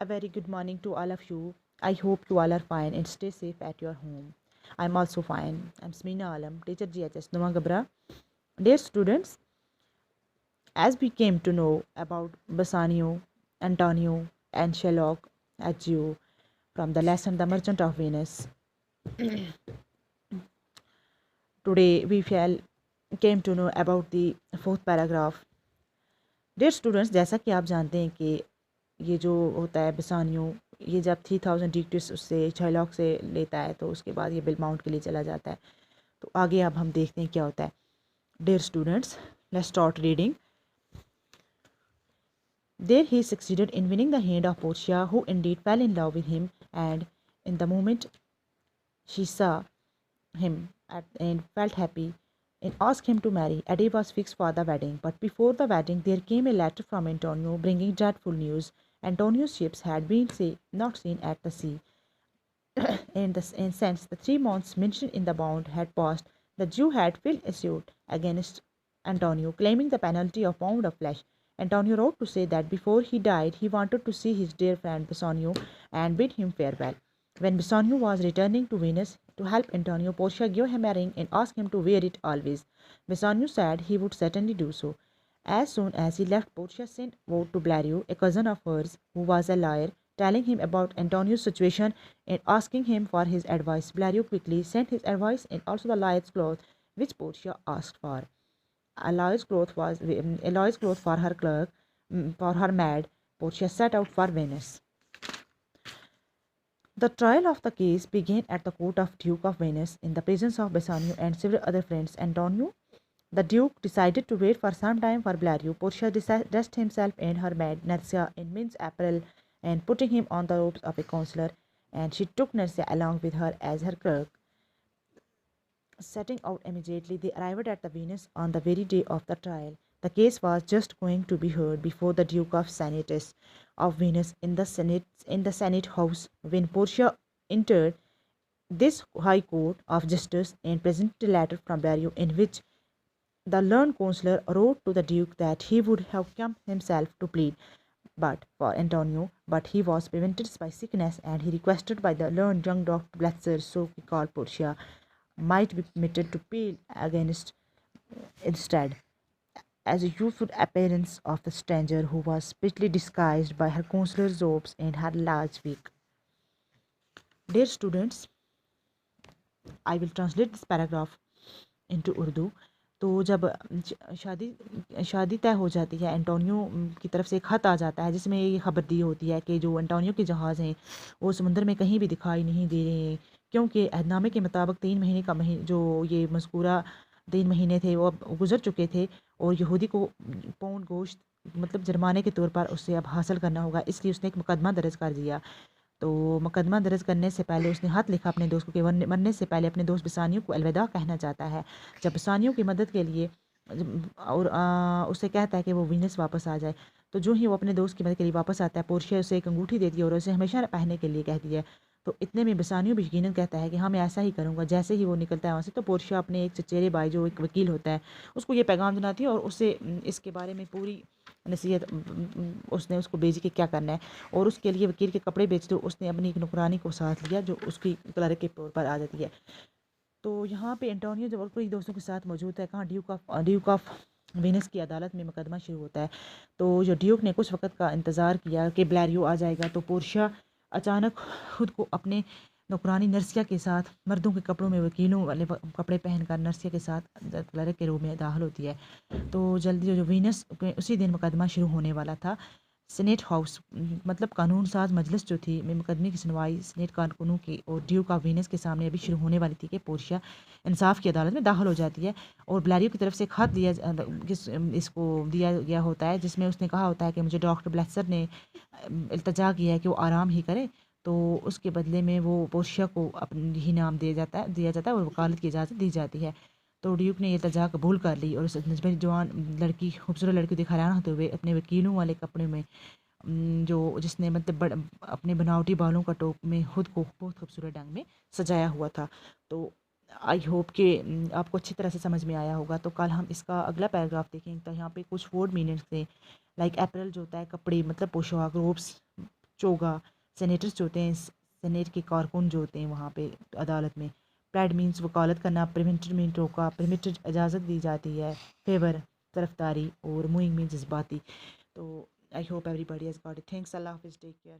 A very good morning to all of you. I hope you all are fine and stay safe at your home. I'm also fine. I'm Smina Alam, teacher GHS Numangabra. Dear students, as we came to know about Bassanio, Antonio, and Sherlock Agio from the lesson The Merchant of Venus, today we shall came to know about the fourth paragraph. Dear students, जैसा कि आप जानते हैं कि ये जो होता है बेसानियो, ये जब 3000 डिक्टिस उससे शर्लॉक से लेता है तो उसके बाद ये बिलमाउंट के लिए चला जाता है. तो आगे अब हम देखते हैं क्या होता है. Dear students, let's start reading. There he succeeded in winning the hand of Portia, who indeed fell in love with him, and in the moment she saw him and felt happy and asked him to marry. A day was fixed for the wedding, but before the wedding there came a letter from Antonio bringing dreadful news. Antonio's ships had been not seen at the sea, and since the 3 months mentioned in the bond had passed, the Jew had filed a suit against Antonio, claiming the penalty of pound of flesh. Antonio wrote to say that before he died, he wanted to see his dear friend Bassanio and bid him farewell. When Bassanio was returning to Venice to help Antonio, Portia gave him a ring and asked him to wear it always. Bassanio said he would certainly do so. As soon as he left, Portia sent word to Blario, a cousin of hers who was a lawyer, telling him about Antonio's situation and asking him for his advice. Blario quickly sent his advice and also the lawyer's cloth, which Portia asked for. A lawyer's cloth for her clerk, for her maid. Portia set out for Venice. The trial of the case began at the court of Duke of Venice in the presence of Bassanio and several other friends. Antonio, the Duke, decided to wait for some time for Blario. Portia dressed himself and her maid Nercia in men's apparel and putting him on the robes of a counselor, and she took Nercia along with her as her clerk. Setting out immediately, they arrived at the Venice on the very day of the trial. The case was just going to be heard before the Duke of Senatus of Venice in the Senate House when Portia entered this High Court of Justice and presented a letter from Dario in which the learned counselor wrote to the Duke that he would have come himself to plead but he was prevented by sickness, and he requested by the learned young Dr. Bletzer, so he called Portia, might be permitted to plead against instead, as a youthful appearance of the stranger who was prettily disguised by her counselor's robes and her large wig. Dear students, I will translate this paragraph into Urdu. तो जब शादी तय हो जाती है, Antonio की तरफ से एक ख़त आ जाता है जिसमें ये खबर दी होती है कि जो एंटोनियो के जहाज़ हैं वो समुद्र में कहीं भी दिखाई नहीं दे रहे हैं, क्योंकि अहदनामे के मुताबिक 3 महीने का जो ये मज़कूरा 3 महीने थे वो अब गुजर चुके थे और यहूदी को पौंड गोश्त मतलब जुर्माने के तौर पर उससे अब हासिल करना होगा, इसलिए उसने एक मुकदमा दर्ज कर दिया. तो मुकदमा दर्ज करने से पहले उसने हाथ लिखा अपने दोस्त को कि मरने से पहले अपने दोस्त बसानियों को अलविदा कहना चाहता है. जब बसानियों की मदद के लिए और उससे कहता है कि वो वीनस वापस आ जाए, तो जो ही वो अपने दोस्त की मदद के लिए वापस आता है, पोर्शिया उसे एक अंगूठी देती है और उसे हमेशा पहनने के लिए कहती है. तो इतने में बसानियों भी यकीनन कहता है कि हाँ मैं ऐसा ही करूँगा. जैसे ही वो निकलता है वहाँ से, तो पोर्शिया अपने एक चचेरे भाई जो एक वकील होता है उसको ये पैगाम सुनाती है और उससे इसके बारे में पूरी नसीहत उसने उसको भेजी कि क्या करना है, और उसके लिए वकील के कपड़े बेचते उसने अपनी एक नौकरानी को साथ लिया जो उसकी क्लर्क के तौर पर आ जाती है. तो यहाँ पे एंटोनियो जब अपने दोस्तों के साथ मौजूद है, कहाँ ड्यूक ऑफ वेनिस की अदालत में मुकदमा शुरू होता है. तो जो ड्यूक ने कुछ वक्त का इंतज़ार किया कि ब्लैरियो आ जाएगा, तो पोर्शिया अचानक खुद को अपने नौकरानी नर्सिया के साथ मर्दों के कपड़ों में वकीलों वाले कपड़े पहनकर नर्सिया के साथ क्लर्क के रूप में दाखिल होती है. तो जल्दी जो वीनस उसी दिन मुकदमा शुरू होने वाला था. सीनेट हाउस मतलब कानून साज मजलिस जो थी में मुकदमे की सुनवाई सीनेट कारकुनों की और ड्यूक ऑफ वीनस के सामने अभी शुरू होने वाली थी कि पोर्शिया इंसाफ की अदालत में दाखिल हो जाती है और ब्लैरियो की तरफ से खत इसको दिया गया होता है जिसमें उसने कहा होता है कि मुझे डॉक्टर ब्लेसर ने इल्तजा किया है कि वो आराम ही करे. तो उसके बदले में वो पोर्शिया को अपनी ही नाम दिया जाता है और वकालत की इजाज़त दी जाती है. तो ड्यूक ने यह इल्तजा कबूल कर ली और उस नजबरी जवान लड़की खूबसूरत लड़की दिखा रहा होते हुए अपने वकीलों वाले कपड़े में जो जिसने मतलब अपने बनावटी बालों का टोप में खुद को बहुत खूबसूरत ढंग में सजाया हुआ था. तो आई होप कि आपको अच्छी तरह से समझ में आया होगा. तो कल हम इसका अगला पैराग्राफ देखेंगे. तो यहाँ पे कुछ वर्ड मीनिंग्स थे, लाइक अप्रैल जो होता है कपड़े मतलब पोशाक, रोब्स چوگا سینیٹرز جو ہوتے ہیں، سینیٹ کے کارکن جو ہوتے ہیں وہاں پہ عدالت میں. پریڈ مینس وکالت کرنا، پرمیٹڈ مین روکا، پرمیٹڈ اجازت دی جاتی ہے، فیور طرفداری، اور موئنگ مین جذباتی. تو I hope everybody has got it. Thanks. اللہ حافظ. Take care.